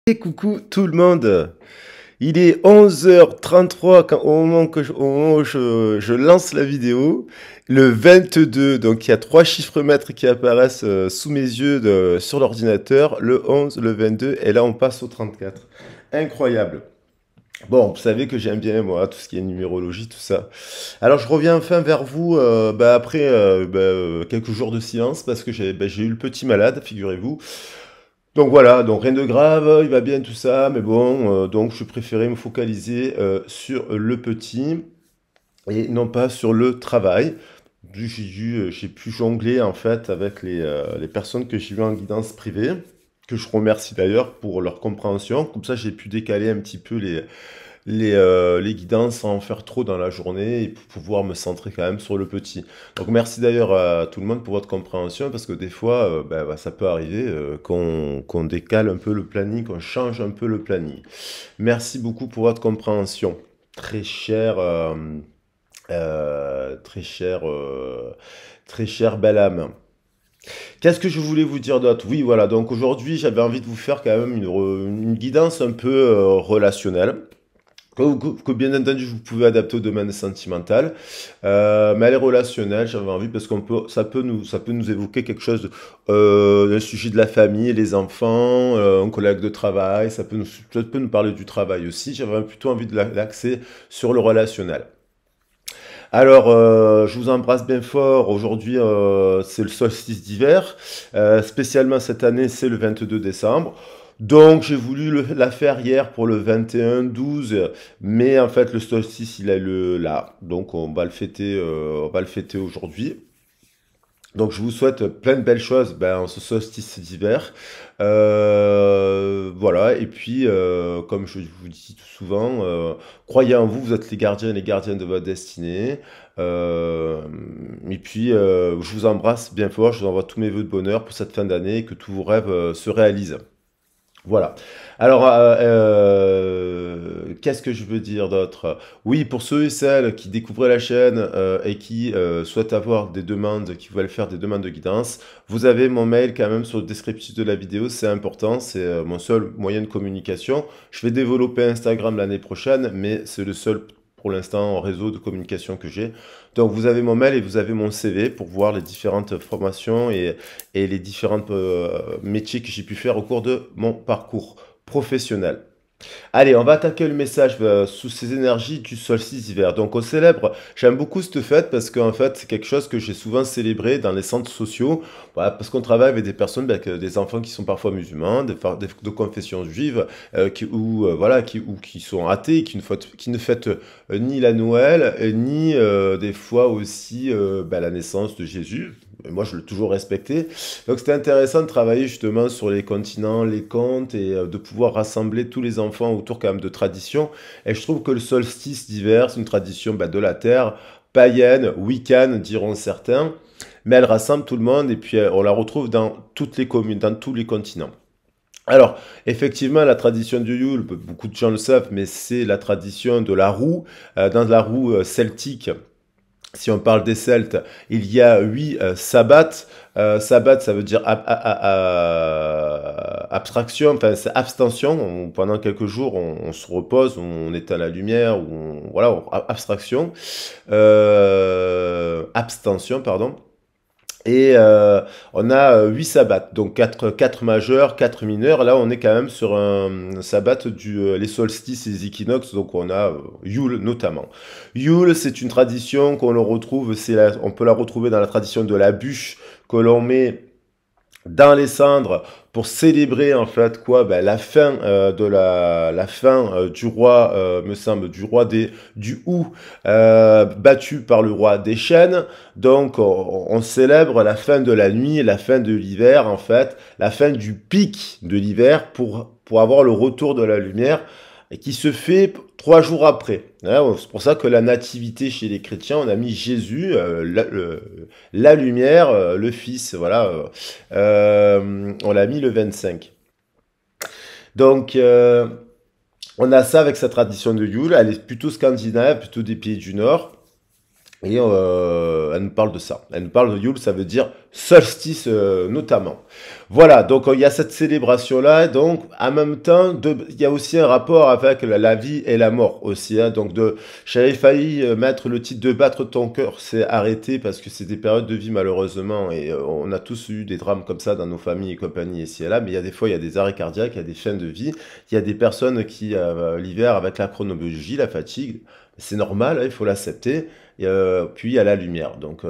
Et coucou tout le monde, il est 11h33 au moment où je lance la vidéo, le 22, donc il y a 3 chiffres-mètres qui apparaissent sous mes yeux sur l'ordinateur, le 11, le 22, et là on passe au 34. Incroyable. Bon, vous savez que j'aime bien moi tout ce qui est numérologie, tout ça. Alors je reviens enfin vers vous après quelques jours de silence parce que j'ai eu le petit malade, figurez-vous. Donc voilà, donc rien de grave, il va bien tout ça, mais bon, donc je préférais me focaliser sur le petit et non pas sur le travail. J'ai pu jongler en fait avec les personnes que j'ai vues en guidance privée, que je remercie d'ailleurs pour leur compréhension. Comme ça, j'ai pu décaler un petit peu les guidances sans en faire trop dans la journée et pour pouvoir me centrer quand même sur le petit. Donc merci d'ailleurs à tout le monde pour votre compréhension parce que des fois ça peut arriver qu'on décale un peu le planning, qu'on change un peu le planning. Merci beaucoup pour votre compréhension. Très cher, très cher, très cher belle âme. Qu'est-ce que je voulais vous dire d'autre? Oui, voilà, donc aujourd'hui j'avais envie de vous faire quand même une guidance un peu relationnelle que bien entendu vous pouvez adapter au domaine sentimental, mais elle est relationnelle. J'avais envie parce ça peut nous évoquer quelque chose, un sujet de la famille, les enfants, un collègue de travail. Ça peut nous parler du travail aussi. J'avais plutôt envie de l'axer sur le relationnel. Alors, je vous embrasse bien fort. Aujourd'hui, c'est le solstice d'hiver. Spécialement cette année, c'est le 22 décembre. Donc, j'ai voulu la faire hier pour le 21-12, mais en fait, le solstice, il est là. Donc, on va le fêter aujourd'hui. Donc, je vous souhaite plein de belles choses en ce solstice d'hiver. Voilà, et puis, comme je vous dis tout souvent, croyez en vous, vous êtes les gardiens et les gardiennes de votre destinée. Euh, et puis, je vous embrasse bien fort, je vous envoie tous mes vœux de bonheur pour cette fin d'année et que tous vos rêves se réalisent. Voilà. Alors, qu'est-ce que je veux dire d'autre? Oui, pour ceux et celles qui découvrent la chaîne et qui souhaitent avoir des demandes, qui veulent faire des demandes de guidance, vous avez mon mail quand même sur le descriptif de la vidéo, c'est important, c'est mon seul moyen de communication. Je vais développer Instagram l'année prochaine, mais c'est le seul pour l'instant réseau de communication que j'ai. Donc vous avez mon mail et vous avez mon CV pour voir les différentes formations et les différents métiers que j'ai pu faire au cours de mon parcours professionnel. Allez, on va attaquer le message sous ces énergies du solstice d'hiver. Donc, on célèbre, j'aime beaucoup cette fête parce qu'en fait, c'est quelque chose que j'ai souvent célébré dans les centres sociaux. Voilà, parce qu'on travaille avec des personnes, des enfants qui sont parfois musulmans, de confession juive, qui sont athées, qui ne fêtent ni la Noël, ni des fois aussi la naissance de Jésus. Moi, je l'ai toujours respecté. Donc, c'était intéressant de travailler justement sur les continents, les contes et de pouvoir rassembler tous les enfants autour quand même de traditions. Et je trouve que le solstice d'hiver, c'est une tradition de la Terre, païenne, wiccan, diront certains, mais elle rassemble tout le monde et puis on la retrouve dans toutes les communes, dans tous les continents. Alors, effectivement, la tradition du Yule, beaucoup de gens le savent, mais c'est la tradition de la roue, dans la roue celtique. Si on parle des Celtes, il y a 8 sabbats. Sabbat, ça veut dire abstraction, enfin c'est abstention. Pendant quelques jours, on se repose, on éteint la lumière, voilà, abstraction, abstention, pardon. Et on a 8 sabbats, donc quatre majeurs, 4 mineurs. Là, on est quand même sur un sabbat les solstices et les équinoxes, donc on a Yule notamment. Yule, c'est une tradition qu'on le retrouve, on peut la retrouver dans la tradition de la bûche que l'on met dans les cendres pour célébrer en fait la fin du roi me semble du Hou battu par le roi des chênes. Donc on célèbre la fin de la nuit, la fin de l'hiver en fait, la fin du pic de l'hiver pour avoir le retour de la lumière et qui se fait 3 jours après. C'est pour ça que la nativité chez les chrétiens, on a mis Jésus, la lumière, le Fils, voilà, on l'a mis le 25. Donc, on a ça avec sa tradition de Yule, elle est plutôt scandinave, plutôt des pays du Nord. Et elle nous parle de ça. Elle nous parle de Yule, ça veut dire solstice notamment. Voilà, donc il y a cette célébration-là, donc en même temps, il y a aussi un rapport avec la vie et la mort aussi. Hein, donc j'avais failli mettre le titre de battre ton cœur, c'est arrêté parce que c'est des périodes de vie malheureusement et on a tous eu des drames comme ça dans nos familles et compagnie ici et là, mais il y a des fois il y a des arrêts cardiaques, il y a des fins de vie, il y a des personnes qui l'hiver avec la chronobiologie, la fatigue, c'est normal, hein, il faut l'accepter. Puis il y a la lumière. Donc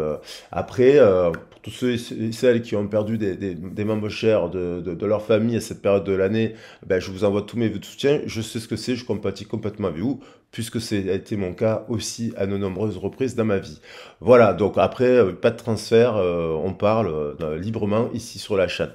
après, pour tous ceux et celles qui ont perdu des membres chers de leur famille à cette période de l'année, ben, je vous envoie tous mes vœux de soutien. Je sais ce que c'est, je compatis complètement avec vous, puisque c'est a été mon cas aussi à de nombreuses reprises dans ma vie. Voilà, donc après, pas de transfert, on parle librement ici sur la chaîne.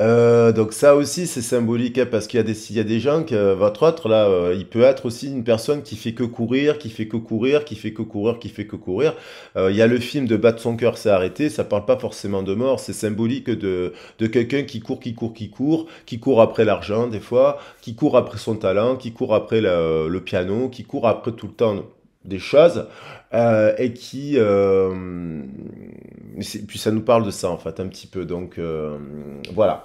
Donc ça aussi c'est symbolique hein, parce il y a des gens que votre autre là, il peut être aussi une personne qui fait que courir, qui fait que courir, qui fait que courir, qui fait que courir. Il y a le film de Battre son cœur s'est arrêté, ça parle pas forcément de mort, c'est symbolique de quelqu'un qui court, qui court, qui court, qui court après l'argent des fois, qui court après son talent, qui court après le piano, qui court après tout le temps des choses et qui puis ça nous parle de ça en fait un petit peu donc voilà.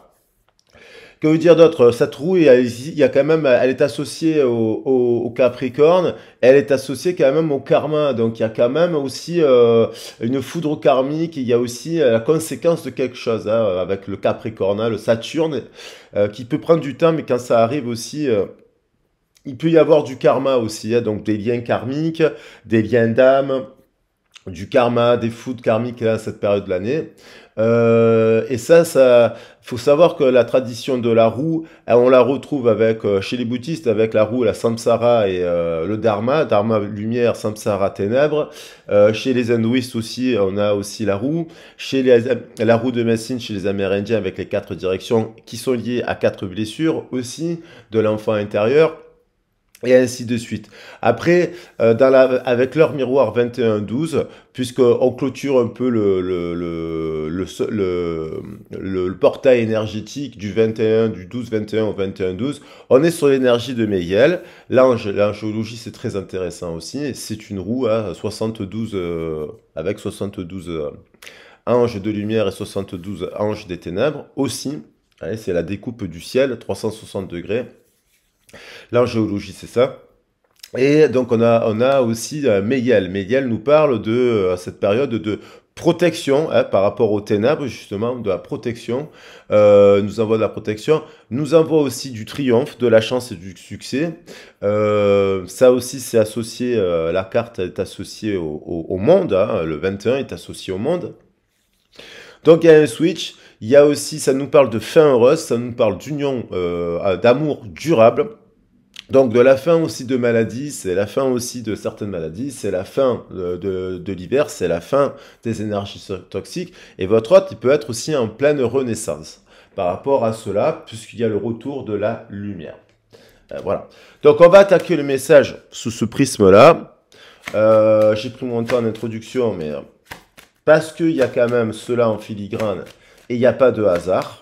Que veut dire d'autre? Cette roue, il y a quand même, elle est associée au Capricorne, elle est associée quand même au karma. Donc il y a quand même aussi une foudre karmique, il y a aussi la conséquence de quelque chose hein, avec le Capricorne, hein, le Saturne, qui peut prendre du temps, mais quand ça arrive aussi, il peut y avoir du karma aussi, hein, donc des liens karmiques, des liens d'âme, du karma, des foudres karmiques à cette période de l'année. Et ça, faut savoir que la tradition de la roue, on la retrouve avec chez les bouddhistes avec la roue, la samsara et le dharma, dharma lumière, samsara ténèbres. Chez les hindouistes aussi, on a aussi la roue. La roue de Messine chez les Amérindiens avec les 4 directions qui sont liées à 4 blessures aussi de l'enfant intérieur et ainsi de suite. Après, avec leur miroir 21-12, puisqu'on clôture un peu le portail énergétique du 21, du 12-21 au 21-12, on est sur l'énergie de Méiel. L'angiologie, c'est très intéressant aussi. C'est une roue à 72, avec 72 anges de lumière et 72 anges des ténèbres aussi. Allez, c'est la découpe du ciel, 360 degrés. L'angéologie, c'est ça. Et donc, on a aussi Méiel. Méiel nous parle de cette période de protection hein, par rapport aux ténèbres, justement, de la protection. Nous envoie de la protection. Nous envoie aussi du triomphe, de la chance et du succès. Ça aussi, c'est associé, la carte est associée au monde. Hein, le 21 est associé au monde. Donc, il y a un switch. Il y a aussi, ça nous parle de fin heureuse, ça nous parle d'union, d'amour durable. Donc de la fin aussi de maladies, c'est la fin aussi de certaines maladies, c'est la fin de l'hiver, c'est la fin des énergies toxiques. Et votre hôte, il peut être aussi en pleine renaissance par rapport à cela, puisqu'il y a le retour de la lumière. Voilà. Donc on va attaquer le message sous ce prisme-là. J'ai pris mon temps en introduction, mais parce qu'il y a quand même cela en filigrane et il n'y a pas de hasard.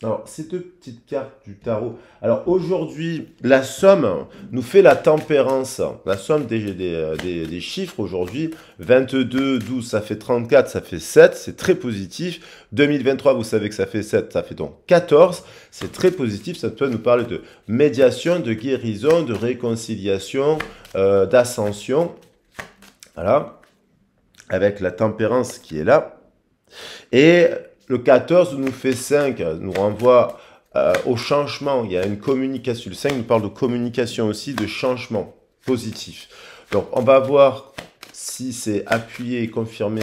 Alors, ces deux petites cartes du tarot. Alors, aujourd'hui, la somme nous fait la tempérance. La somme des chiffres aujourd'hui. 22, 12, ça fait 34, ça fait 7. C'est très positif. 2023, vous savez que ça fait 7, ça fait donc 14. C'est très positif. Ça peut nous parler de médiation, de guérison, de réconciliation, d'ascension. Voilà. Avec la tempérance qui est là. Et le 14 nous fait 5, nous renvoie au changement. Il y a une communication. Le 5 nous parle de communication aussi, de changement positif. Donc, on va voir si c'est appuyé et confirmé.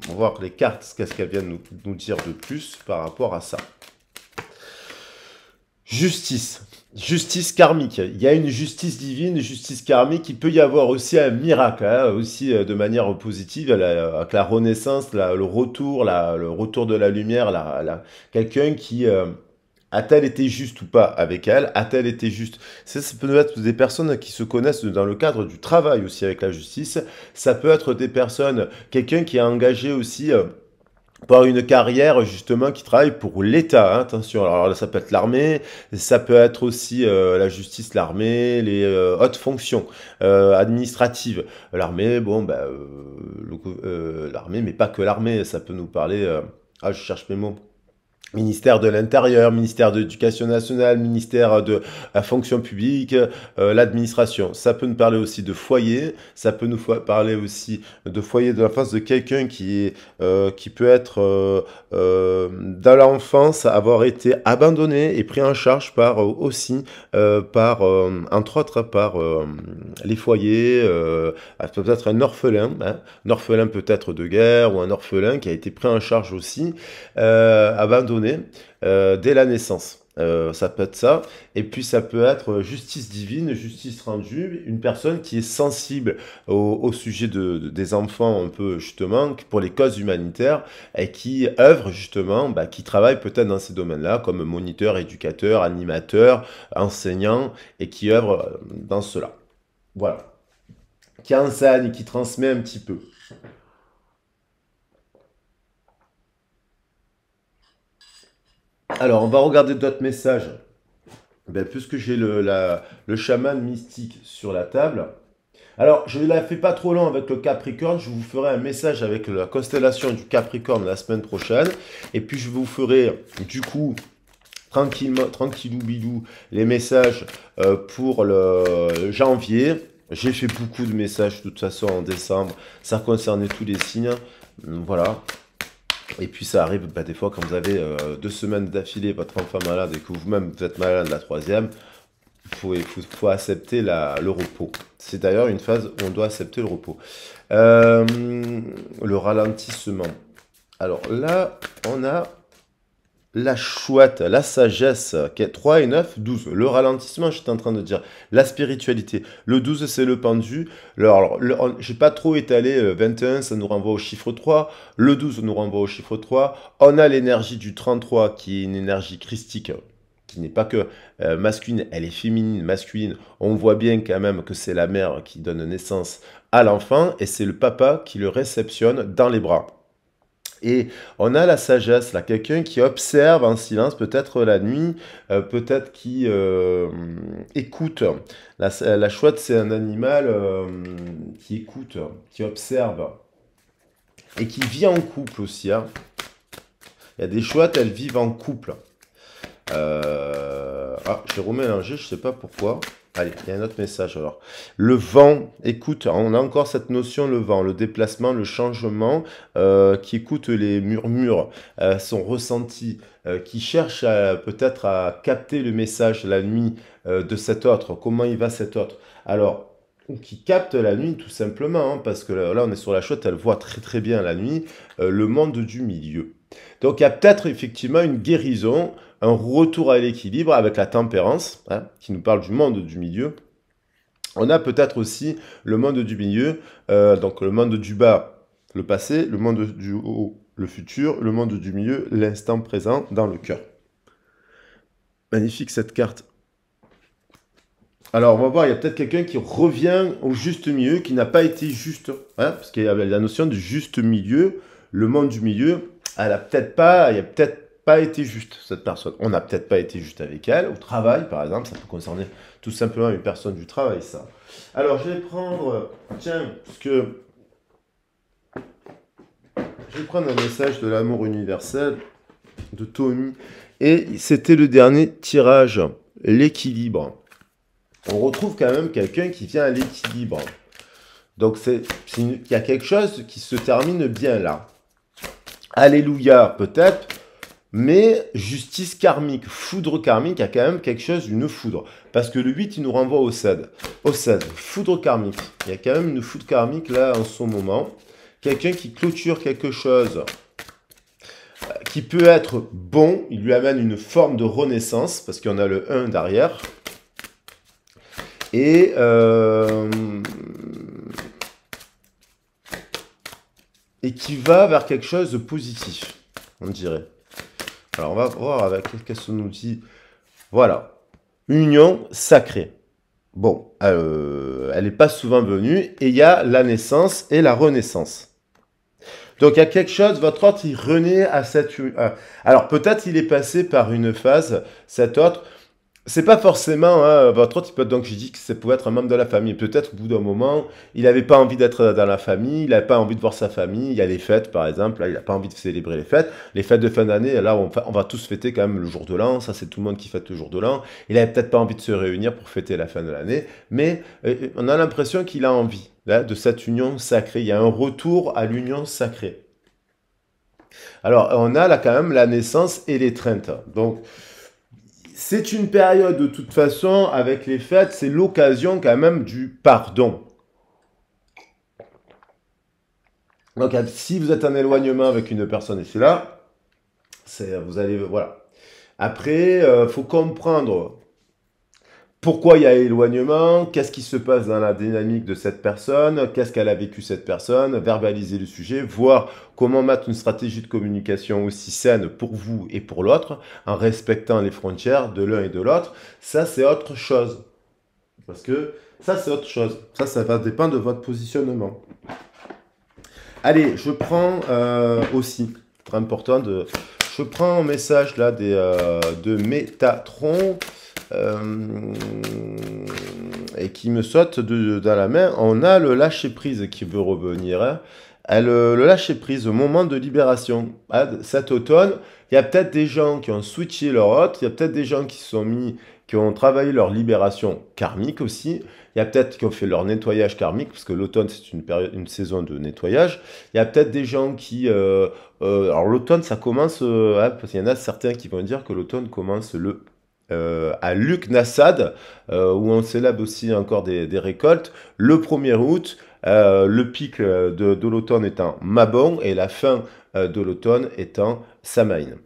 On va voir les cartes, qu'est-ce qu'elles viennent nous dire de plus par rapport à ça. Justice. Justice karmique. Il y a une justice divine, une justice karmique. Il peut y avoir aussi un miracle, hein, aussi de manière positive, avec la renaissance, le retour de la lumière, quelqu'un qui a-t-elle été juste ou pas avec elle? A-t-elle été juste? Ça peut être des personnes qui se connaissent dans le cadre du travail aussi avec la justice. Ça peut être des personnes, quelqu'un qui a engagé aussi par une carrière justement qui travaille pour l'État, hein, attention. Alors là, ça peut être l'armée, ça peut être aussi la justice, l'armée, les hautes fonctions administratives. L'armée, bon, bah, l'armée, mais pas que l'armée, ça peut nous parler. Ah, je cherche mes mots. Ministère de l'Intérieur, ministère de l'Éducation nationale, ministère de la fonction publique, l'administration. Ça peut nous parler aussi de foyer, ça peut nous parler aussi de foyer de l'enfance de quelqu'un qui peut être dans l'enfance, avoir été abandonné et pris en charge par aussi, entre autres, par les foyers, peut-être un orphelin, hein, un orphelin peut-être de guerre ou un orphelin qui a été pris en charge aussi, abandonné dès la naissance. Ça peut être ça. Et puis ça peut être justice divine, justice rendue, une personne qui est sensible au sujet des enfants, un peu justement, pour les causes humanitaires, et qui œuvre justement, bah, qui travaille peut-être dans ces domaines-là, comme moniteur, éducateur, animateur, enseignant, et qui œuvre dans cela. Voilà. Qui enseigne, qui transmet un petit peu. Alors, on va regarder d'autres messages. Ben, puisque j'ai le chaman mystique sur la table. Alors, je ne la fais pas trop long avec le Capricorne. Je vous ferai un message avec la constellation du Capricorne la semaine prochaine. Et puis, je vous ferai, du coup, tranquillement, tranquillou bilou, les messages pour le janvier. J'ai fait beaucoup de messages de toute façon en décembre. Ça concernait tous les signes. Voilà. Et puis ça arrive bah, des fois quand vous avez 2 semaines d'affilée votre enfant malade et que vous-même vous êtes malade la troisième, faut accepter le repos. C'est d'ailleurs une phase où on doit accepter le repos. Le ralentissement. Alors là, on a la chouette, la sagesse, qui est 3 et 9, 12. Le ralentissement, j'étais en train de dire. La spiritualité. Le 12, c'est le pendu. Alors, j'ai pas trop étalé. 21, ça nous renvoie au chiffre 3. Le 12 nous renvoie au chiffre 3. On a l'énergie du 33, qui est une énergie christique, qui n'est pas que masculine, elle est féminine, masculine. On voit bien quand même que c'est la mère qui donne naissance à l'enfant, et c'est le papa qui le réceptionne dans les bras. Et on a la sagesse, là, quelqu'un qui observe en silence, peut-être la nuit, peut-être qui écoute. La chouette, c'est un animal qui écoute, qui observe et qui vit en couple aussi, hein. Il y a des chouettes, elles vivent en couple. Ah, j'ai remélangé, je ne sais pas pourquoi. Allez, il y a un autre message alors. Le vent, écoute, on a encore cette notion, le vent, le déplacement, le changement, qui écoute les murmures, son ressenti, qui cherche peut-être à capter le message la nuit de cet autre, comment il va cet autre. Alors, ou qui capte la nuit tout simplement, hein, parce que là on est sur la chouette, elle voit très très bien la nuit, le monde du milieu. Donc il y a peut-être effectivement une guérison, un retour à l'équilibre avec la tempérance, hein, qui nous parle du monde du milieu. On a peut-être aussi le monde du milieu, donc le monde du bas, le passé, le monde du haut, le futur, le monde du milieu, l'instant présent dans le cœur. Magnifique cette carte. Alors on va voir, il y a peut-être quelqu'un qui revient au juste milieu, qui n'a pas été juste, hein, parce qu'il y avait la notion du juste milieu, le monde du milieu, elle a peut-être pas, il y a peut-être pas été juste, cette personne. On n'a peut-être pas été juste avec elle, au travail par exemple, ça peut concerner tout simplement une personne du travail, ça. Alors je vais prendre, tiens, parce que je vais prendre un message de l'amour universel de Tommy, et c'était le dernier tirage, l'équilibre. On retrouve quand même quelqu'un qui vient à l'équilibre. Donc il y a quelque chose qui se termine bien là. Alléluia, peut-être. Mais justice karmique, foudre karmique, il y a quand même quelque chose d'une foudre. Parce que le 8, il nous renvoie au 7. Au 7, foudre karmique. Il y a quand même une foudre karmique là en ce moment. Quelqu'un qui clôture quelque chose qui peut être bon, il lui amène une forme de renaissance, parce qu'il y en a le 1 derrière. Et qui va vers quelque chose de positif, on dirait. Alors, on va voir avec qu'est-ce que nous dit. Voilà. Union sacrée. Bon, elle n'est pas souvent venue. Et il y a la naissance et la renaissance. Donc il y a quelque chose, votre autre, il renaît à cette... alors peut-être il est passé par une phase, cet autre, c'est pas forcément, hein, votre autre, il peut, donc j'ai dit que ça pouvait être un membre de la famille. Peut-être au bout d'un moment, il n'avait pas envie d'être dans la famille, il n'avait pas envie de voir sa famille. Il y a les fêtes, par exemple, là, il n'a pas envie de célébrer les fêtes. Les fêtes de fin d'année, là, on va tous fêter quand même le jour de l'an. Ça, c'est tout le monde qui fête le jour de l'an. Il n'avait peut-être pas envie de se réunir pour fêter la fin de l'année, mais on a l'impression qu'il a envie là, de cette union sacrée. Il y a un retour à l'union sacrée. Alors, on a là quand même la naissance et l'étreinte. Donc, c'est une période de toute façon, avec les fêtes, c'est l'occasion quand même du pardon. Donc si vous êtes en éloignement avec une personne et c'est là, vous allez, voilà. Après, faut comprendre pourquoi il y a éloignement, qu'est-ce qui se passe dans la dynamique de cette personne, qu'est-ce qu'elle a vécu cette personne, verbaliser le sujet, voir comment mettre une stratégie de communication aussi saine pour vous et pour l'autre, en respectant les frontières de l'un et de l'autre. Ça, c'est autre chose. Parce que ça, c'est autre chose. Ça va dépendre de votre positionnement. Allez, je prends aussi, très important, je prends un message là de Métatron. Et qui me saute dans la main. On a le lâcher-prise qui veut revenir. Hein. Le lâcher-prise, au moment de libération. Hein, cet automne, il y a peut-être des gens qui ont switché leur hôte, il y a peut-être des gens qui ont travaillé leur libération karmique aussi. Il y a peut-être qui ont fait leur nettoyage karmique, parce que l'automne, c'est une saison de nettoyage. Il y a peut-être des gens qui... alors l'automne, ça commence... hein, parce qu'il y en a certains qui vont dire que l'automne commence à Luc Nassad, où on célèbre aussi encore des récoltes. Le 1er août, le pic de l'automne étant Mabon et la fin de l'automne étant Samaïn.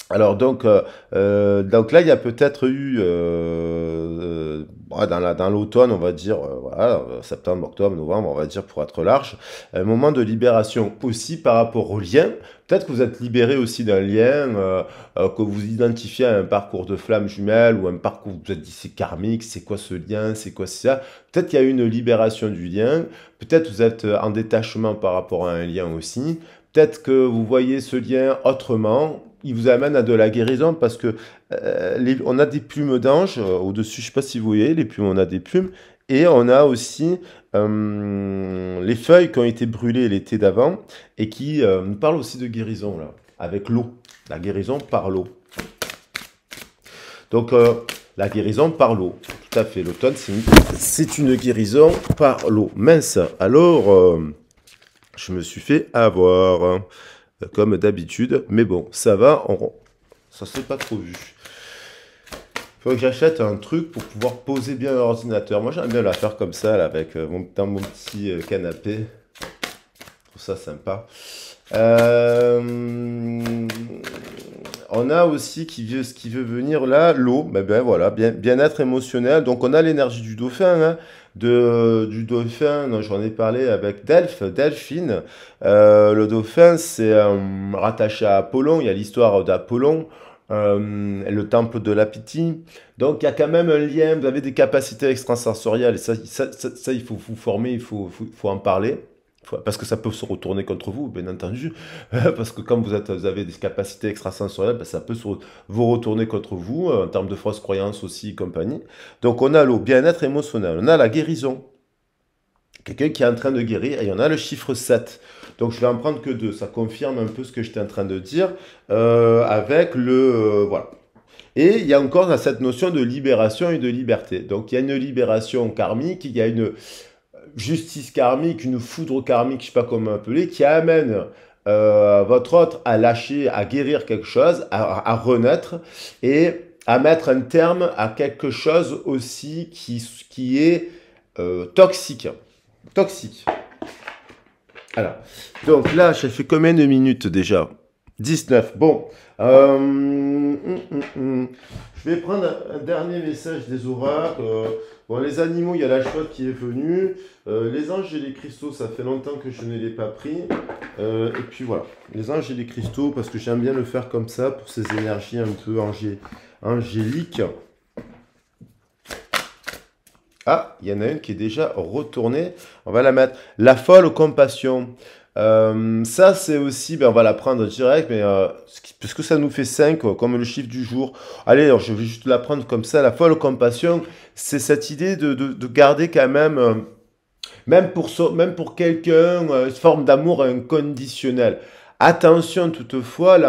Alors donc là, il y a peut-être eu, dans l'automne, on va dire, voilà, septembre, octobre, novembre, on va dire pour être large, un moment de libération aussi par rapport au lien. Peut-être que vous êtes libéré aussi d'un lien, que vous identifiez à un parcours de flamme jumelle ou un parcours où vous vous êtes dit c'est karmique, c'est quoi ce lien, c'est quoi ça. Peut-être qu'il y a eu une libération du lien, peut-être vous êtes en détachement par rapport à un lien aussi. Peut-être que vous voyez ce lien autrement, il vous amène à de la guérison parce que on a des plumes d'ange au-dessus, je ne sais pas si vous voyez, les plumes, on a des plumes, et on a aussi les feuilles qui ont été brûlées l'été d'avant et qui nous parlent aussi de guérison, là, avec l'eau, la guérison par l'eau. Donc, la guérison par l'eau, tout à fait, l'automne, c'est une guérison par l'eau. Mince, alors... je me suis fait avoir, hein, comme d'habitude. Mais bon, ça va, ça s'est pas trop vu. Il faut que j'achète un truc pour pouvoir poser bien l'ordinateur. Moi, j'aime bien la faire comme ça, là, avec dans mon petit canapé. Je trouve ça sympa. On a aussi ce qui veut venir là, l'eau. Ben voilà, bien-être émotionnel. Donc, on a l'énergie du dauphin, hein. Du dauphin, j'en ai parlé avec Delphine. Le dauphin, c'est rattaché à Apollon. Il y a l'histoire d'Apollon, le temple de l'Apiti. Donc, il y a quand même un lien. Vous avez des capacités extrasensorielles. Et ça il faut vous former, il faut en parler. Parce que ça peut se retourner contre vous, bien entendu. Parce que quand vous avez des capacités extrasensorielles, ben, ça peut vous retourner contre vous, en termes de fausses croyances aussi, et compagnie. Donc on a l'eau, bien-être émotionnel. On a la guérison. Quelqu'un qui est en train de guérir, et on a le chiffre 7. Donc je vais en prendre que 2. Ça confirme un peu ce que j'étais en train de dire, avec voilà. Et il y a encore cette notion de libération et de liberté. Donc il y a une libération karmique, il y a une justice karmique, une foudre karmique, je ne sais pas comment appeler, qui amène votre autre à lâcher, à guérir quelque chose, à renaître et à mettre un terme à quelque chose aussi qui est toxique. Toxique. Alors, donc là, j'ai fait combien de minutes déjà? 19. Bon. Je vais prendre un dernier message des oracles. Bon, les animaux, il y a la chouette qui est venue. Les anges et les cristaux, ça fait longtemps que je ne l'ai pas pris. Et puis voilà, les anges et les cristaux, parce que j'aime bien le faire comme ça, pour ces énergies un peu angéliques. Ah, il y en a une qui est déjà retournée. On va la mettre. La folle compassion. Ça, c'est aussi, ben, on va la prendre direct, mais parce que ça nous fait 5 comme le chiffre du jour. Allez, alors, je vais juste la prendre comme ça. La folle compassion, c'est cette idée de garder quand même, même pour quelqu'un, une forme d'amour inconditionnel. Attention toutefois, à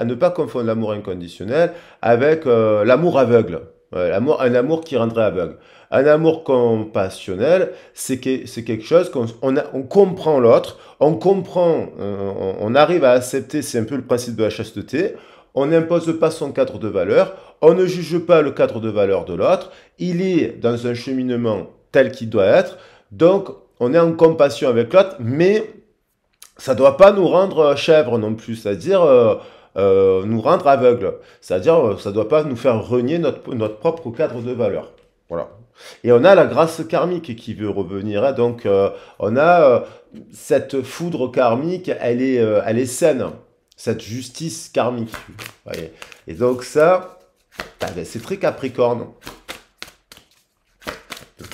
ne pas confondre l'amour inconditionnel avec l'amour aveugle. Ouais, un amour qui rendrait aveugle. Un amour compassionnel, c'est quelque chose on comprend l'autre, on comprend, on arrive à accepter, c'est un peu le principe de la chasteté, on n'impose pas son cadre de valeur, on ne juge pas le cadre de valeur de l'autre, il est dans un cheminement tel qu'il doit être, donc on est en compassion avec l'autre, mais ça ne doit pas nous rendre chèvres non plus, c'est-à-dire nous rendre aveugles. C'est-à-dire ça ne doit pas nous faire renier notre propre cadre de valeur. Voilà. Et on a la grâce karmique qui veut revenir, hein. Donc on a cette foudre karmique, elle est saine, cette justice karmique. Vous voyez. Et donc ça, ben, c'est très Capricorne.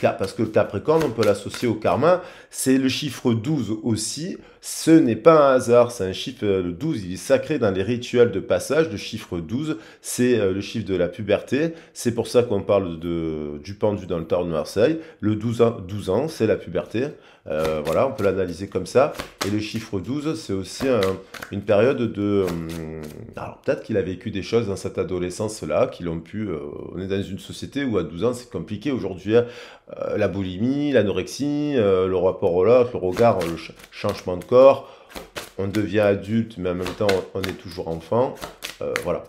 Parce que le Capricorne, on peut l'associer au karma, c'est le chiffre 12 aussi. Ce n'est pas un hasard, c'est un chiffre, le 12, il est sacré dans les rituels de passage. Le chiffre 12, c'est le chiffre de la puberté. C'est pour ça qu'on parle du pendu dans le Tarot de Marseille. Le 12 ans, c'est la puberté. Voilà, on peut l'analyser comme ça. Et le chiffre 12, c'est aussi une période de... alors peut-être qu'il a vécu des choses dans cette adolescence-là, qui l'ont pu... on est dans une société où à 12 ans, c'est compliqué aujourd'hui, hein. La boulimie, l'anorexie, le rapport au l'autre, le regard, le changement de corps. On devient adulte, mais en même temps, on est toujours enfant. Voilà,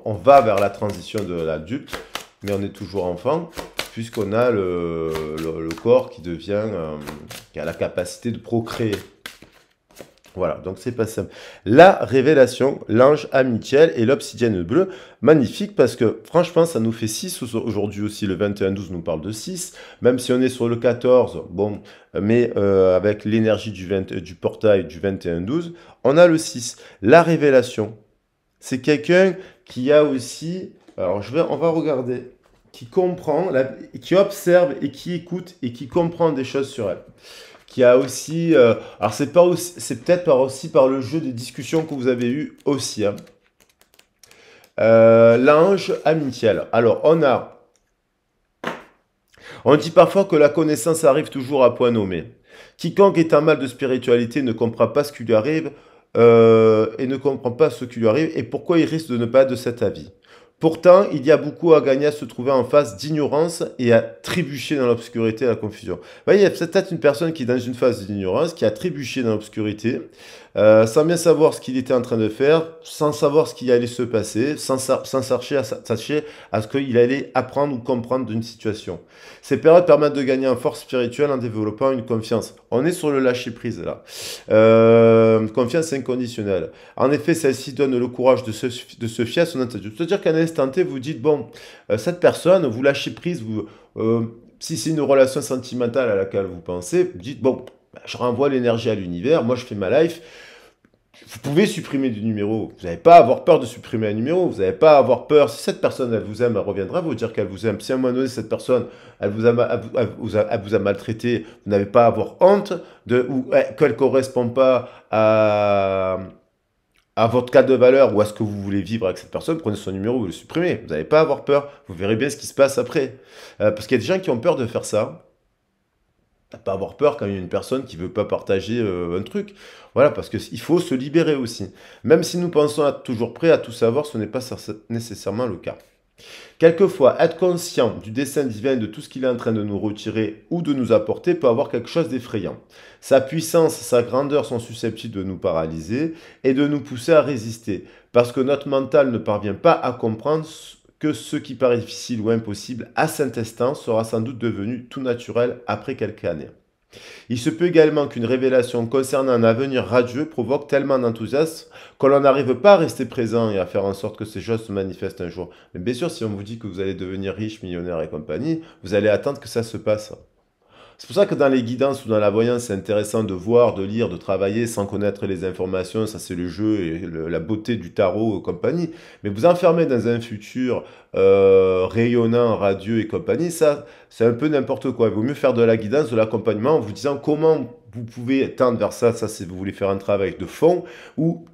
on va vers la transition de l'adulte, mais on est toujours enfant, puisqu'on a le corps qui devient, qui a la capacité de procréer. Voilà, donc c'est pas simple. La révélation, l'ange Amityel et l'obsidienne bleue, magnifique parce que franchement ça nous fait 6 aujourd'hui aussi, le 21-12 nous parle de 6, même si on est sur le 14, bon, mais avec l'énergie du portail du 21-12, on a le 6. La révélation, c'est quelqu'un qui a aussi, alors on va regarder, qui comprend, qui observe et qui écoute et qui comprend des choses sur elle. Qui a aussi, alors c'est peut-être aussi par le jeu des discussions que vous avez eues aussi, hein. L'ange Amityel. Alors on dit parfois que la connaissance arrive toujours à point nommé. Quiconque est en mal de spiritualité ne comprend pas ce qui lui arrive et ne comprend pas ce qui lui arrive et pourquoi il risque de ne pas être de cet avis. Pourtant, il y a beaucoup à gagner à se trouver en face d'ignorance et à trébucher dans l'obscurité et la confusion. Vous voyez, il y a peut-être une personne qui est dans une phase d'ignorance, qui a trébuché dans l'obscurité, sans bien savoir ce qu'il était en train de faire, sans savoir ce qui allait se passer, sans chercher à ce qu'il allait apprendre ou comprendre d'une situation. Ces périodes permettent de gagner en force spirituelle en développant une confiance. On est sur le lâcher-prise là. Confiance inconditionnelle. En effet, celle-ci donne le courage de se fier à son intuition. C'est-à-dire qu'à un instant T, vous dites, bon, cette personne, vous lâchez prise, si c'est une relation sentimentale à laquelle vous pensez, vous dites, bon, je renvoie l'énergie à l'univers, moi je fais ma life. Vous pouvez supprimer du numéro. Vous n'avez pas à avoir peur de supprimer un numéro. Vous n'avez pas à avoir peur. Si cette personne, elle vous aime, elle reviendra vous dire qu'elle vous aime. Si à un moment donné, cette personne, elle vous a maltraité, vous n'avez pas à avoir honte ou qu'elle ne correspond pas à votre cadre de valeur ou à ce que vous voulez vivre avec cette personne. Prenez son numéro, vous le supprimez. Vous n'avez pas à avoir peur. Vous verrez bien ce qui se passe après. Parce qu'il y a des gens qui ont peur de faire ça. Pas avoir peur quand il y a une personne qui veut pas partager un truc. Voilà, parce qu'il faut se libérer aussi. Même si nous pensons être toujours prêts à tout savoir, ce n'est pas nécessairement le cas. Quelquefois, être conscient du dessein divin, de tout ce qu'il est en train de nous retirer ou de nous apporter, peut avoir quelque chose d'effrayant. Sa puissance, sa grandeur sont susceptibles de nous paralyser et de nous pousser à résister, parce que notre mental ne parvient pas à comprendre que ce qui paraît difficile ou impossible à cet instant sera sans doute devenu tout naturel après quelques années. Il se peut également qu'une révélation concernant un avenir radieux provoque tellement d'enthousiasme qu'on n'arrive pas à rester présent et à faire en sorte que ces choses se manifestent un jour. Mais bien sûr, si on vous dit que vous allez devenir riche, millionnaire et compagnie, vous allez attendre que ça se passe. C'est pour ça que dans les guidances ou dans la voyance, c'est intéressant de voir, de lire, de travailler sans connaître les informations. Ça, c'est le jeu et la beauté du tarot et compagnie. Mais vous enfermer dans un futur rayonnant, radieux et compagnie, ça, c'est un peu n'importe quoi. Il vaut mieux faire de la guidance, de l'accompagnement en vous disant comment vous pouvez tendre vers ça. Ça, c'est vous voulez faire un travail de fond ou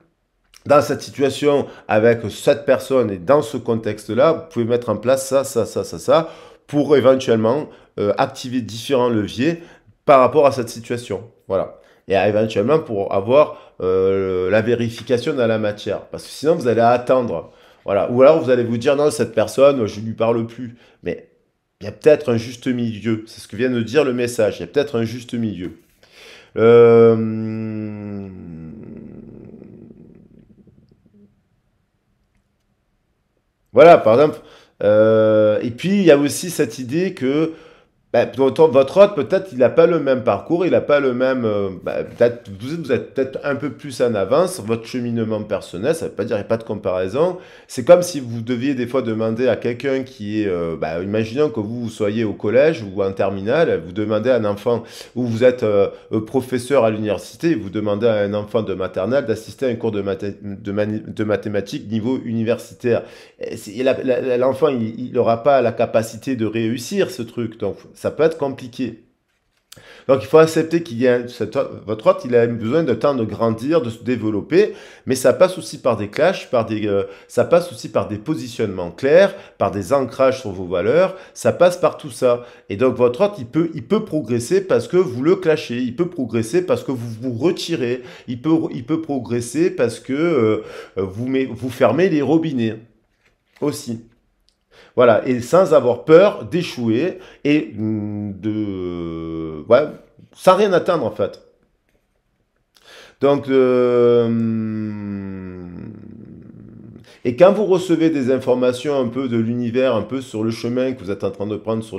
dans cette situation, avec cette personne et dans ce contexte-là, vous pouvez mettre en place ça, ça, ça, ça, ça, pour éventuellement activer différents leviers par rapport à cette situation. Voilà. Et éventuellement pour avoir la vérification dans la matière. Parce que sinon, vous allez attendre. Voilà. Ou alors, vous allez vous dire, non, cette personne, je ne lui parle plus. Mais il y a peut-être un juste milieu. C'est ce que vient de dire le message. Il y a peut-être un juste milieu. Euh, Voilà, par exemple. Et puis, il y a aussi cette idée que votre hôte, peut-être, il n'a pas le même parcours, il n'a pas le même. Peut-être, vous êtes peut-être un peu plus en avance sur votre cheminement personnel, ça ne veut pas dire qu'il n'y a pas de comparaison. C'est comme si vous deviez des fois demander à quelqu'un qui est. Imaginons que vous soyez au collège ou en terminale, vous demandez à un enfant, ou vous êtes professeur à l'université, vous demandez à un enfant de maternelle d'assister à un cours de mathématiques niveau universitaire. L'enfant, il n'aura pas la capacité de réussir ce truc. Donc, ça peut être compliqué. Donc, il faut accepter qu'il y a votre hôte, il a besoin de temps de grandir, de se développer, mais ça passe aussi par des clashs, ça passe aussi par des positionnements clairs, par des ancrages sur vos valeurs, ça passe par tout ça. Et donc, votre hôte, il peut progresser parce que vous le clashez, il peut progresser parce que vous vous retirez, il peut progresser parce que vous fermez les robinets aussi. Voilà, et sans avoir peur d'échouer et ouais, sans rien attendre en fait. Donc, et quand vous recevez des informations un peu de l'univers, un peu sur le chemin que vous êtes en train de prendre sur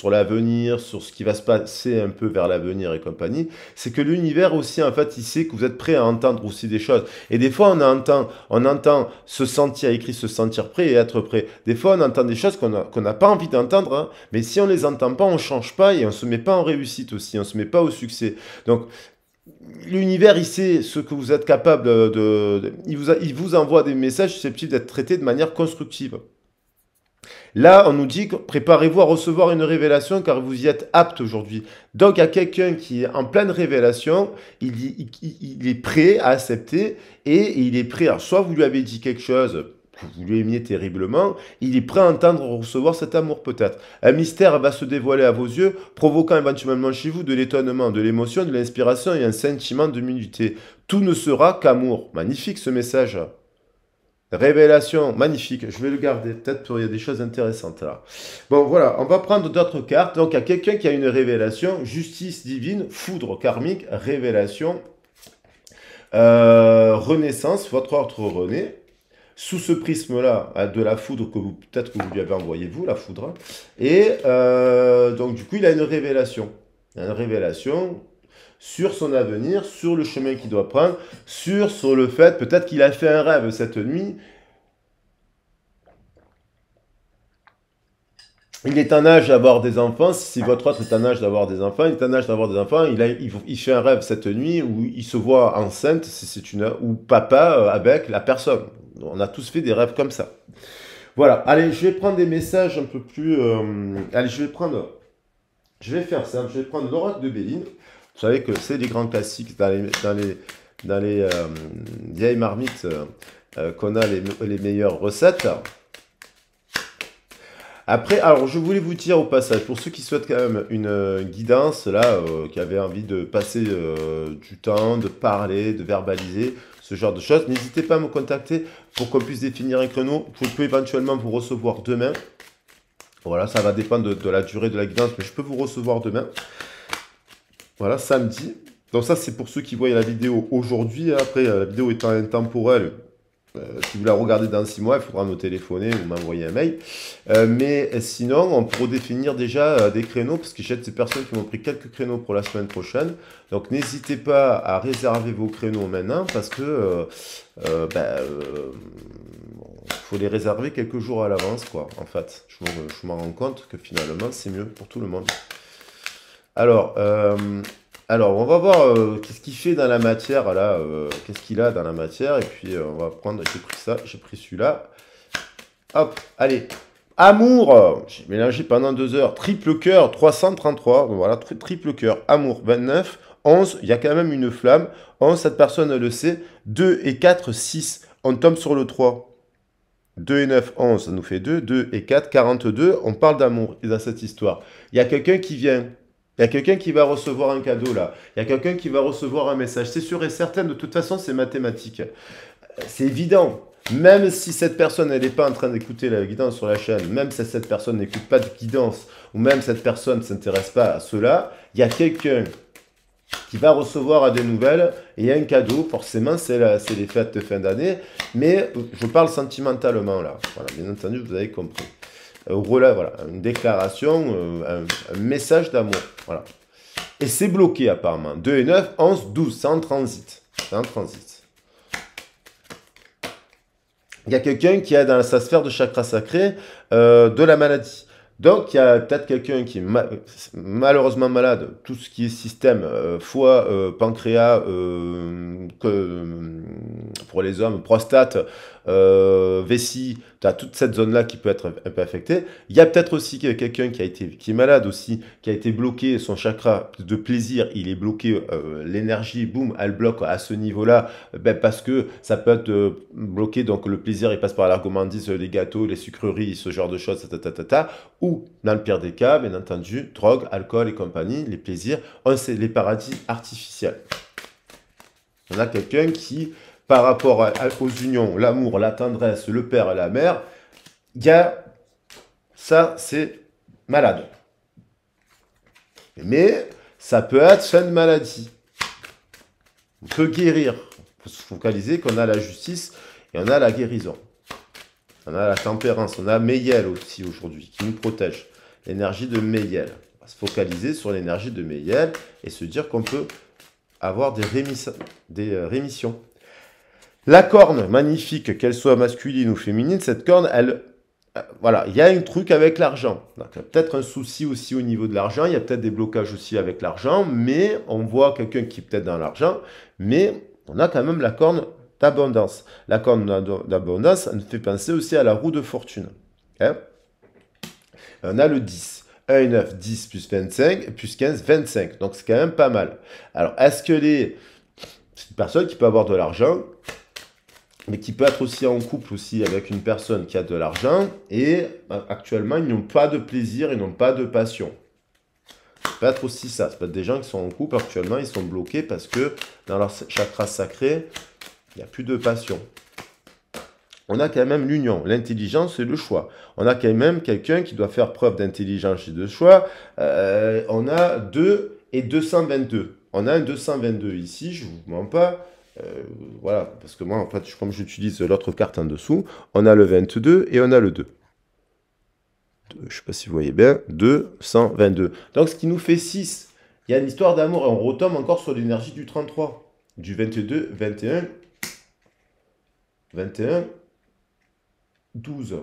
l'avenir, sur ce qui va se passer un peu vers l'avenir et compagnie, c'est que l'univers aussi, en fait, il sait que vous êtes prêt à entendre aussi des choses. Et des fois, on entend se sentir écrit, se sentir prêt et être prêt. Des fois, on entend des choses qu'on n'a pas envie d'entendre, hein, mais si on les entend pas, on change pas et on se met pas en réussite aussi, on se met pas au succès. Donc, l'univers, il sait ce que vous êtes capable il vous envoie des messages susceptibles d'être traités de manière constructive. Là, on nous dit que préparez-vous à recevoir une révélation car vous y êtes apte aujourd'hui. Donc, il y a quelqu'un qui est en pleine révélation, il est prêt à accepter et il est prêt. Alors, soit vous lui avez dit quelque chose que vous lui aimiez terriblement, il est prêt à entendre recevoir cet amour peut-être. Un mystère va se dévoiler à vos yeux, provoquant éventuellement chez vous de l'étonnement, de l'émotion, de l'inspiration et un sentiment de d'humilité. Tout ne sera qu'amour. Magnifique ce message. Révélation, magnifique, je vais le garder, peut-être qu'il y a des choses intéressantes là. Bon voilà, on va prendre d'autres cartes. Donc il y a quelqu'un qui a une révélation, justice divine, foudre karmique, révélation, renaissance, votre ordre renaît. Sous ce prisme-là, de la foudre que peut-être que vous lui avez envoyé vous, la foudre. Et donc du coup, il a une révélation. Une révélation sur son avenir, sur le chemin qu'il doit prendre, sur le fait, peut-être qu'il a fait un rêve cette nuit. Il est en âge d'avoir des enfants, si votre autre est en âge d'avoir des enfants, il est en âge d'avoir des enfants, il fait un rêve cette nuit où il se voit enceinte, ou papa avec la personne. On a tous fait des rêves comme ça. Voilà, allez, je vais prendre des messages un peu plus... allez, je vais faire ça, je vais prendre l'oracle de Béline. Vous savez que c'est les grands classiques dans les vieilles marmites qu'on a les meilleures recettes. Après, alors je voulais vous dire au passage, pour ceux qui souhaitent quand même une guidance, là, qui avaient envie de passer du temps, de parler, de verbaliser, ce genre de choses, n'hésitez pas à me contacter pour qu'on puisse définir un créneau. Je peux éventuellement vous recevoir demain. Voilà, ça va dépendre de la durée de la guidance, mais je peux vous recevoir demain. Voilà, samedi. Donc ça, c'est pour ceux qui voient la vidéo aujourd'hui. Après, la vidéo étant intemporelle, si vous la regardez dans 6 mois, il faudra me téléphoner ou m'envoyer un mail. Mais sinon, on pourra définir déjà des créneaux, parce que j'ai des personnes qui m'ont pris quelques créneaux pour la semaine prochaine. Donc n'hésitez pas à réserver vos créneaux maintenant, parce que faut les réserver quelques jours à l'avance, quoi. En fait, je m'en rends compte que finalement, c'est mieux pour tout le monde. Alors, on va voir qu'est-ce qu'il fait dans la matière, là. Qu'est-ce qu'il a dans la matière. Et puis, on va prendre... J'ai pris ça, j'ai pris celui-là. Hop, allez. Amour, j'ai mélangé pendant 2 heures. Triple cœur, 333. Voilà, triple cœur. Amour, 29. 11, il y a quand même une flamme. 11, cette personne le sait. 2 et 4, 6. On tombe sur le 3. 2 et 9, 11, ça nous fait 2. 2 et 4, 42. On parle d'amour dans cette histoire. Il y a quelqu'un qui vient. Il y a quelqu'un qui va recevoir un cadeau là. Il y a quelqu'un qui va recevoir un message. C'est sûr et certain, de toute façon, c'est mathématique. C'est évident. Même si cette personne elle n'est pas en train d'écouter la guidance sur la chaîne, même si cette personne n'écoute pas de guidance, ou même cette personne ne s'intéresse pas à cela, il y a quelqu'un qui va recevoir des nouvelles et il y a un cadeau. Forcément, c'est les fêtes de fin d'année, mais je parle sentimentalement là. Voilà, bien entendu, vous avez compris. Voilà, une déclaration, un message d'amour. Voilà. Et c'est bloqué apparemment. 2 et 9, 11, 12, c'est en transit. C'est en transit. Il y a quelqu'un qui a dans sa sphère de chakra sacré de la maladie. Donc, il y a peut-être quelqu'un qui est malheureusement malade, tout ce qui est système, foie, pancréas, pour les hommes, prostate, vessie, tu as toute cette zone-là qui peut être un peu affectée. Il y a peut-être aussi quelqu'un qui est malade aussi, qui a été bloqué, son chakra de plaisir, il est bloqué, l'énergie, boum, elle bloque à ce niveau-là, parce que ça peut être bloqué, donc le plaisir, il passe par la gourmandise, les gâteaux, les sucreries, ce genre de choses, ou, dans le pire des cas, bien entendu, drogue, alcool et compagnie, les plaisirs, c'est les paradis artificiels. On a quelqu'un qui, par rapport aux unions, l'amour, la tendresse, le père et la mère, il y a ça, c'est malade. Mais ça peut être fin de maladie. On peut guérir. Il faut se focaliser qu'on a la justice et on a la guérison. On a la tempérance, on a Meyel aussi aujourd'hui qui nous protège. L'énergie de Meyel. On va se focaliser sur l'énergie de Meyel et se dire qu'on peut avoir des rémissions. La corne, magnifique, qu'elle soit masculine ou féminine, cette corne, voilà, il y a un truc avec l'argent. Il y a peut-être un souci aussi au niveau de l'argent, il y a peut-être des blocages aussi avec l'argent, mais on voit quelqu'un qui est peut-être dans l'argent, mais on a quand même la corne d'abondance. La corne d'abondance, ça nous fait penser aussi à la roue de fortune. Hein? On a le 10. 1 et 9, 10 plus 25, plus 15, 25. Donc c'est quand même pas mal. Alors, est-ce que c'est une personne qui peut avoir de l'argent, mais qui peut être aussi en couple aussi avec une personne qui a de l'argent, et actuellement, ils n'ont pas de plaisir, ils n'ont pas de passion. Ça peut être aussi ça. Ça peut être des gens qui sont en couple actuellement, ils sont bloqués parce que dans leur chakra sacré, il n'y a plus de passion. On a quand même l'union, l'intelligence et le choix. On a quand même quelqu'un qui doit faire preuve d'intelligence et de choix. On a 2 et 222. On a un 222 ici, je ne vous mens pas. Voilà, parce que moi, en fait, comme j'utilise l'autre carte en dessous, on a le 22 et on a le 2. Je ne sais pas si vous voyez bien, 222. Donc, ce qui nous fait 6. Il y a une histoire d'amour et on retombe encore sur l'énergie du 33, du 22, 21, 21, 12.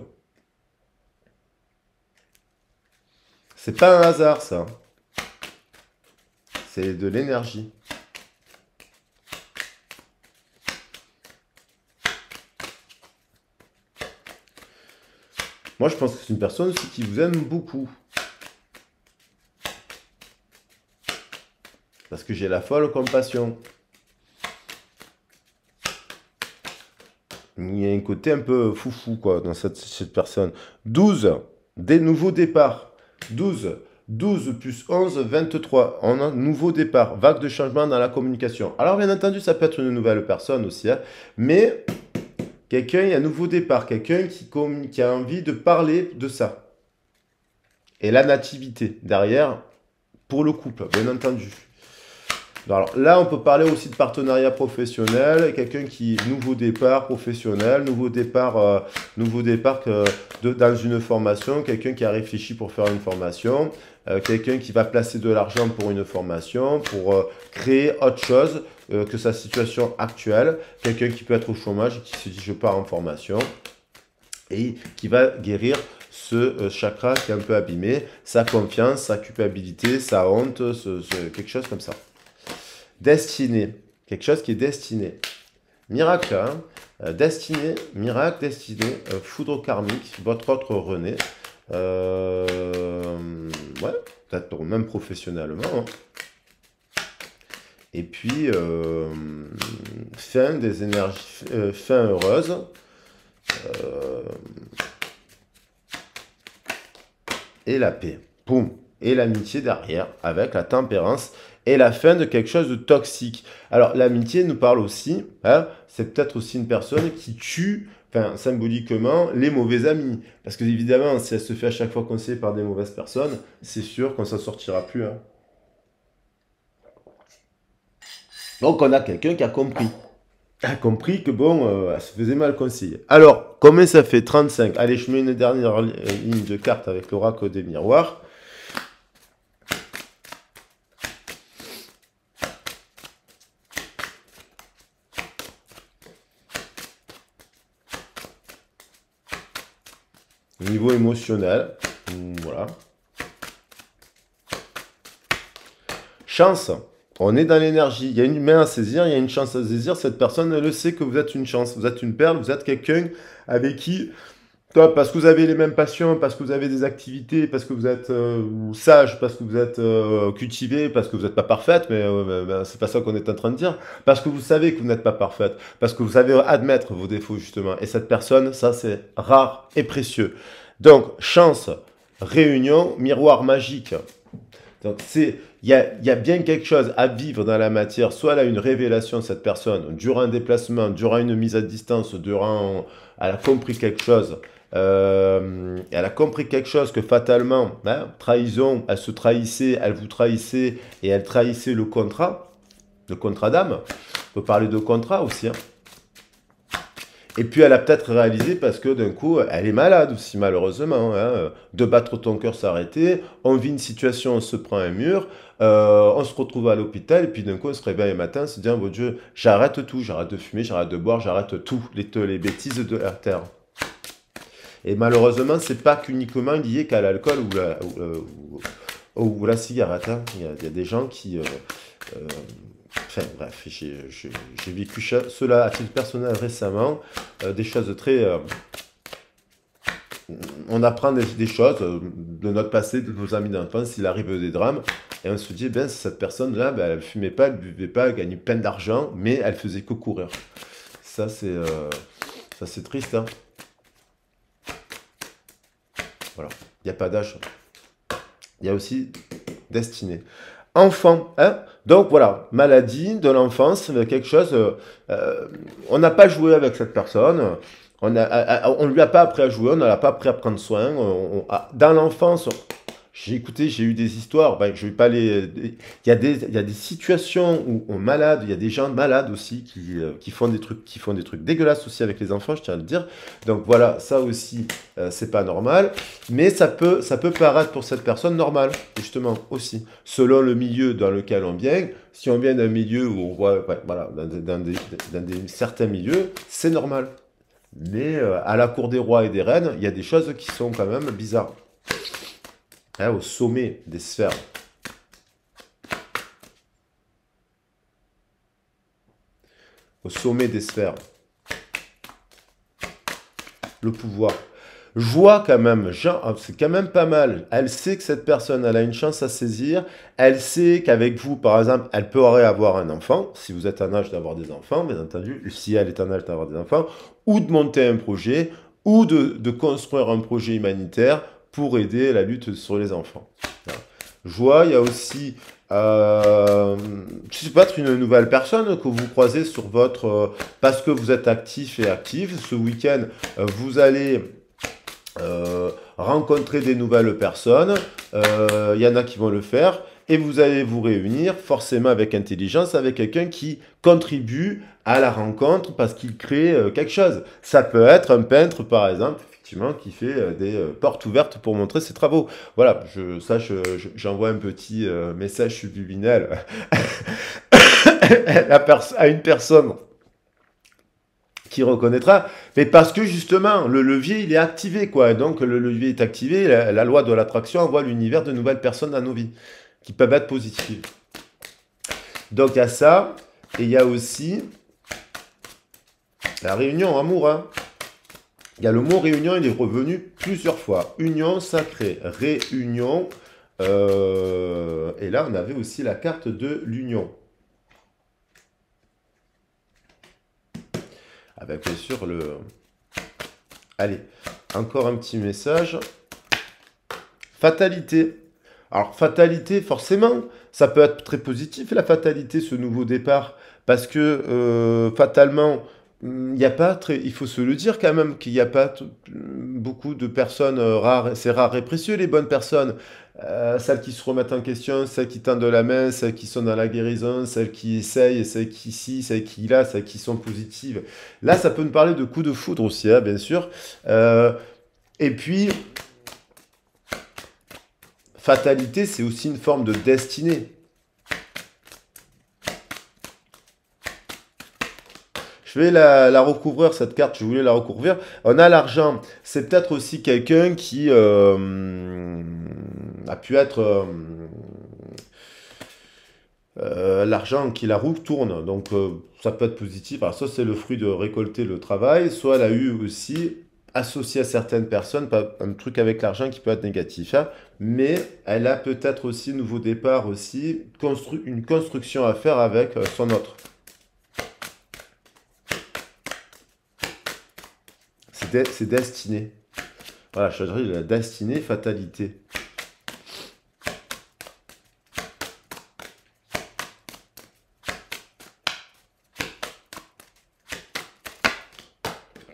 C'est pas un hasard, ça. C'est de l'énergie. Moi, je pense que c'est une personne aussi qui vous aime beaucoup. Parce que j'ai la folle compassion. Il y a un côté un peu foufou, quoi, dans cette personne. 12, des nouveaux départs. 12 plus 11, 23. On a un nouveau départ. Vague de changement dans la communication. Alors, bien entendu, ça peut être une nouvelle personne aussi, hein, mais quelqu'un, il y a un nouveau départ. Quelqu'un qui a envie de parler de ça. Et la nativité, derrière, pour le couple, bien entendu. Alors là, on peut parler aussi de partenariat professionnel, quelqu'un qui, nouveau départ professionnel, nouveau départ dans une formation, quelqu'un qui a réfléchi pour faire une formation, quelqu'un qui va placer de l'argent pour une formation, pour créer autre chose que sa situation actuelle, quelqu'un qui peut être au chômage et qui se dit je pars en formation et qui va guérir ce chakra qui est un peu abîmé, sa confiance, sa culpabilité, sa honte, quelque chose comme ça. Destinée, quelque chose qui est destiné. Miracle, hein, destiné, miracle, destiné, foudre karmique, votre autre René. Ouais, peut-être même professionnellement. Hein. Et puis, fin des énergies, fin heureuse. Et la paix. Boum. Et l'amitié derrière, avec la tempérance et la fin de quelque chose de toxique. Alors, l'amitié nous parle aussi, hein, c'est peut-être aussi une personne qui tue, enfin, symboliquement, les mauvais amis. Parce que, évidemment, si elle se fait à chaque fois conseiller par des mauvaises personnes, c'est sûr qu'on ne s'en sortira plus. Hein. Donc, on a quelqu'un qui a compris. A compris que, bon, elle se faisait mal conseiller. Alors, combien ça fait 35. Allez, je mets une dernière ligne de carte avec l'oracle des miroirs. Niveau émotionnel, voilà. Chance, on est dans l'énergie, il y a une main à saisir, il y a une chance à saisir, cette personne, elle le sait que vous êtes une chance, vous êtes une perle, vous êtes quelqu'un avec qui, parce que vous avez les mêmes passions, parce que vous avez des activités, parce que vous êtes sage, parce que vous êtes cultivé, parce que vous n'êtes pas parfaite, mais c'est pas ça qu'on est en train de dire, parce que vous savez que vous n'êtes pas parfaite, parce que vous savez admettre vos défauts justement, et cette personne, ça c'est rare et précieux. Donc, chance, réunion, miroir magique. Donc, il y a bien quelque chose à vivre dans la matière. Soit elle a une révélation, cette personne, durant un déplacement, durant une mise à distance, elle a compris quelque chose. Elle a compris quelque chose que fatalement, hein, trahison, elle se trahissait, elle vous trahissait et elle trahissait le contrat d'âme. On peut parler de contrat aussi. Hein. Et puis elle a peut-être réalisé parce que d'un coup, elle est malade aussi malheureusement. Hein. De battre ton cœur s'arrêter, on vit une situation, on se prend un mur, on se retrouve à l'hôpital et puis d'un coup on se réveille un matin, on se dit oh, mon Dieu, j'arrête tout, j'arrête de fumer, j'arrête de boire, j'arrête tout, les bêtises de la terre. Et malheureusement, c'est pas qu'uniquement lié qu'à l'alcool ou la cigarette. Hein. Il y a des gens qui... Enfin bref, j'ai vécu cela à titre personnel récemment, des choses très... on apprend des choses de notre passé, de nos amis d'enfance, il arrive des drames, et on se dit, ben cette personne-là, ben, elle ne fumait pas, elle ne buvait pas, elle gagnait plein d'argent, mais elle faisait que courir. Ça c'est triste, hein. Voilà, il n'y a pas d'âge. Il y a aussi destinée. Enfant, hein? Donc voilà, maladie de l'enfance, quelque chose, on n'a pas joué avec cette personne, on ne lui a pas appris à jouer, on ne l'a pas appris à prendre soin, dans l'enfance, j'ai eu des histoires, ben, je vais pas il y a des situations où on malade, il y a des gens malades aussi qui font des trucs dégueulasses aussi avec les enfants, je tiens à le dire. Donc voilà, ça aussi, c'est pas normal, mais ça peut paraître pour cette personne normal, justement, aussi, selon le milieu dans lequel on vient. Si on vient d'un milieu où on voit, ouais, voilà, dans certains milieux, c'est normal. Mais à la cour des rois et des reines, il y a des choses qui sont quand même bizarres. Hein, au sommet des sphères. Au sommet des sphères. Le pouvoir. Joie quand même, c'est quand même pas mal. Elle sait que cette personne, elle a une chance à saisir. Elle sait qu'avec vous, par exemple, elle pourrait avoir un enfant, si vous êtes en âge d'avoir des enfants, bien entendu, si elle est en âge d'avoir des enfants, ou de monter un projet, ou de construire un projet humanitaire pour aider la lutte sur les enfants. Voilà. Joie, il y a aussi, je sais pas, être une nouvelle personne que vous croisez sur votre... parce que vous êtes actif et active. Ce week-end, vous allez rencontrer des nouvelles personnes. Il y en a qui vont le faire. Et vous allez vous réunir forcément avec intelligence, avec quelqu'un qui contribue à la rencontre parce qu'il crée quelque chose. Ça peut être un peintre, par exemple, qui fait des portes ouvertes pour montrer ses travaux. Voilà, j'envoie un petit message subliminal à une personne qui reconnaîtra, mais parce que justement, le levier, il est activé, quoi. Et donc, le levier est activé, la loi de l'attraction envoie l'univers de nouvelles personnes dans nos vies, qui peuvent être positives. Donc, il y a ça, et il y a aussi la réunion amour, hein. Il y a le mot réunion, il est revenu plusieurs fois. Union sacrée, réunion. Et là, on avait aussi la carte de l'union. Avec bien sûr le... Allez, encore un petit message. Fatalité. Alors, fatalité, forcément, ça peut être très positif, la fatalité, ce nouveau départ. Parce que, fatalement, il n'y a pas très... Il faut se le dire quand même, qu'il n'y a pas beaucoup de personnes rares. C'est rare et précieux, les bonnes personnes. Celles qui se remettent en question, celles qui tendent la main, celles qui sont dans la guérison, celles qui essayent, celles qui ci, celles qui là, celles qui sont positives. Là, ça peut nous parler de coups de foudre aussi, hein, bien sûr. Et puis, fatalité, c'est aussi une forme de destinée. Je vais la recouvrir, cette carte, je voulais la recouvrir. On a l'argent. C'est peut-être aussi quelqu'un qui a pu être... l'argent qui la roue tourne, donc ça peut être positif. Alors soit c'est le fruit de récolter le travail, soit elle a eu aussi associé à certaines personnes un truc avec l'argent qui peut être négatif, hein, mais elle a peut-être aussi nouveau départ aussi, une construction à faire avec son autre. C'est destiné. Voilà, je dirais la destinée, fatalité.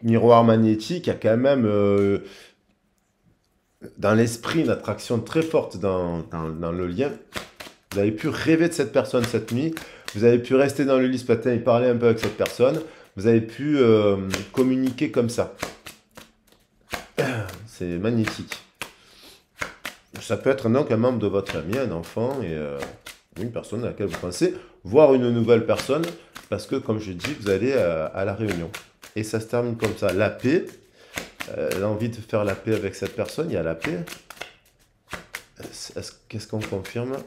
Miroir magnétique, il y a quand même dans l'esprit une attraction très forte dans le lien. Vous avez pu rêver de cette personne cette nuit. Vous avez pu rester dans le lit ce matin et parler un peu avec cette personne. Vous avez pu communiquer comme ça. C'est magnétique. Ça peut être donc un membre de votre famille, un enfant et une personne à laquelle vous pensez, voire une nouvelle personne, parce que comme je dis, vous allez à la réunion. Et ça se termine comme ça. La paix. L'envie de faire la paix avec cette personne, il y a la paix. Qu'est-ce qu'on confirme,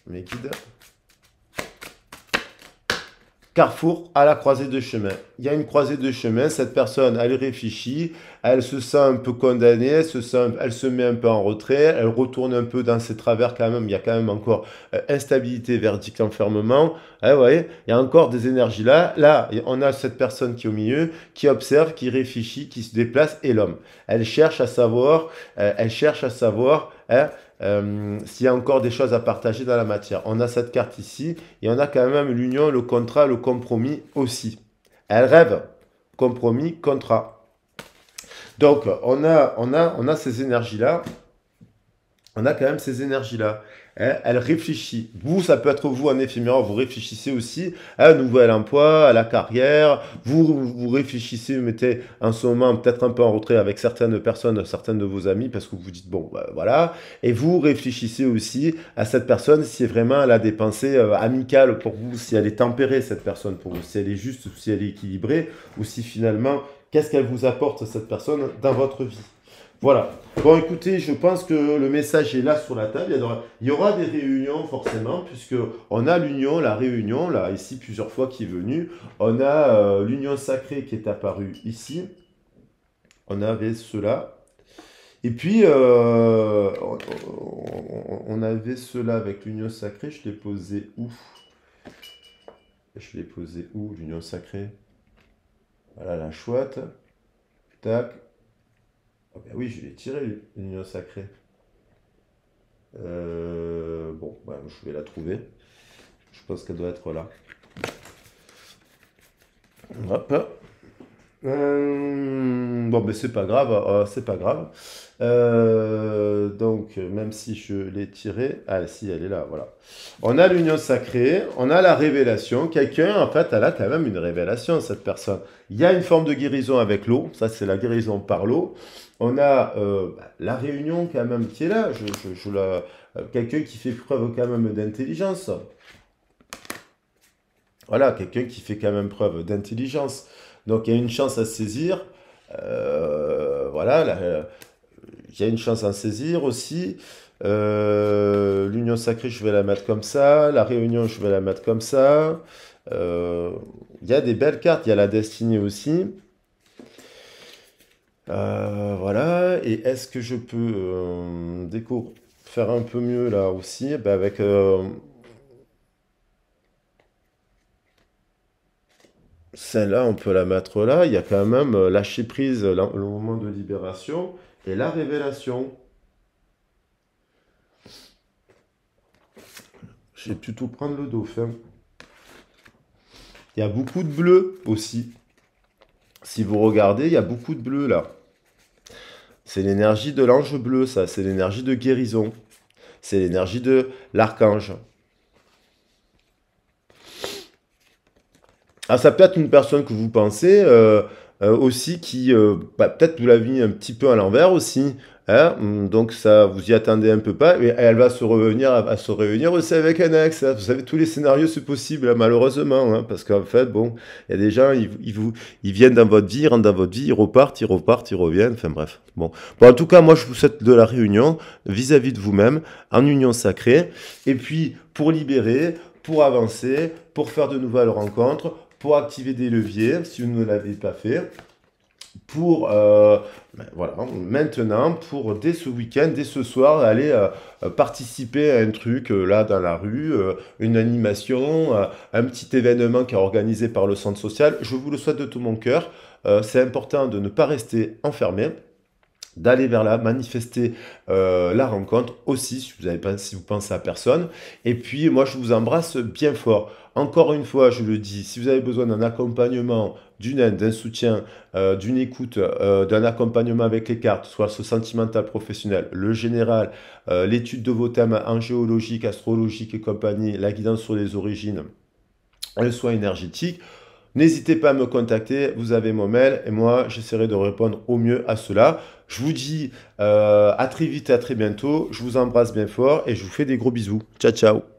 mes guides? Carrefour à la croisée de chemin. Il y a une croisée de chemin, cette personne, elle réfléchit, elle se sent un peu condamnée, elle se met un peu en retrait, elle retourne un peu dans ses travers quand même, il y a quand même encore instabilité, verdict, enfermement. Vous voyez, il y a encore des énergies là. Là, on a cette personne qui est au milieu, qui observe, qui réfléchit, qui se déplace, et l'homme. Elle cherche à savoir, hein, s'il y a encore des choses à partager dans la matière. On a cette carte ici, et on a quand même l'union, le contrat, le compromis aussi. Elle rêve, compromis, contrat. Donc, on a ces énergies-là. On a quand même ces énergies-là. Elle réfléchit. Vous, ça peut être vous en éphémère, vous réfléchissez aussi à un nouvel emploi, à la carrière. Vous réfléchissez, vous mettez en ce moment peut-être un peu en retrait avec certaines personnes, certaines de vos amis, parce que vous dites, bon, bah, voilà. Et vous réfléchissez aussi à cette personne, si vraiment elle a des pensées amicales pour vous, si elle est tempérée, cette personne pour vous, si elle est juste, si elle est équilibrée, ou si finalement, qu'est-ce qu'elle vous apporte, cette personne, dans votre vie. Voilà. Bon, écoutez, je pense que le message est là sur la table. Il y aura des réunions forcément, puisque on a l'union, la réunion, là, ici, plusieurs fois qui est venue. On a l'union sacrée qui est apparue ici. On avait cela. Et puis, on avait cela avec l'union sacrée. Je l'ai posé où? Je l'ai posé où, l'union sacrée? Voilà, la chouette. Tac. Oh ben oui, je l'ai tiré, l'union sacrée. Bon, ben, je vais la trouver. Je pense qu'elle doit être là. Hop. Bon, ben c'est pas grave, c'est pas grave. Donc, même si je l'ai tirée, ah si, elle est là, voilà. On a l'union sacrée, on a la révélation. Quelqu'un, en fait, elle a quand même une révélation, cette personne. Il y a une forme de guérison avec l'eau, ça c'est la guérison par l'eau. On a la réunion quand même qui est là, quelqu'un qui fait preuve quand même d'intelligence. Voilà, quelqu'un qui fait quand même preuve d'intelligence. Donc il y a une chance à saisir. Voilà, il y a une chance à saisir aussi. L'union sacrée, je vais la mettre comme ça. La réunion, je vais la mettre comme ça. Euh, Il y a des belles cartes. Il y a la destinée aussi. Voilà. Et est-ce que je peux faire un peu mieux là aussi? Ben, avec celle-là, on peut la mettre là. Il y a quand même lâcher prise, le moment de libération et la révélation. Je vais plutôt prendre le dauphin. Il y a beaucoup de bleu aussi. Si vous regardez, il y a beaucoup de bleu là. C'est l'énergie de l'ange bleu, ça. C'est l'énergie de guérison. C'est l'énergie de l'archange. Ah, ça peut être une personne que vous pensez aussi qui, peut-être vous la vit un petit peu à l'envers aussi. Hein, donc ça, vous y attendez un peu pas, et elle va se revenir, à se réunir aussi avec un ex. Hein. Vous savez, tous les scénarios c'est possible, hein, malheureusement, hein, parce qu'en fait, bon, il y a des gens, ils viennent dans votre vie, ils rentrent dans votre vie, ils repartent, ils reviennent. Enfin bref. Bon, bon, en tout cas, moi je vous souhaite de la réunion vis-à-vis de vous-même, en union sacrée, et puis pour libérer, pour avancer, pour faire de nouvelles rencontres, pour activer des leviers si vous ne l'avez pas fait, pour voilà, maintenant, pour dès ce week-end, dès ce soir, aller participer à un truc là dans la rue, une animation, un petit événement qui est organisé par le centre social. Je vous le souhaite de tout mon cœur. C'est important de ne pas rester enfermé, d'aller vers là, manifester la rencontre aussi, si vous, si vous pensez à personne. Et puis, moi, je vous embrasse bien fort. Encore une fois, je le dis, si vous avez besoin d'un accompagnement, d'une aide, d'un soutien, d'une écoute, d'un accompagnement avec les cartes, soit ce sentimental professionnel, le général, l'étude de vos thèmes angéologiques, astrologiques et compagnie, la guidance sur les origines, le soin énergétique, n'hésitez pas à me contacter, vous avez mon mail et moi j'essaierai de répondre au mieux à cela. Je vous dis à très vite et à très bientôt, je vous embrasse bien fort et je vous fais des gros bisous. Ciao ciao.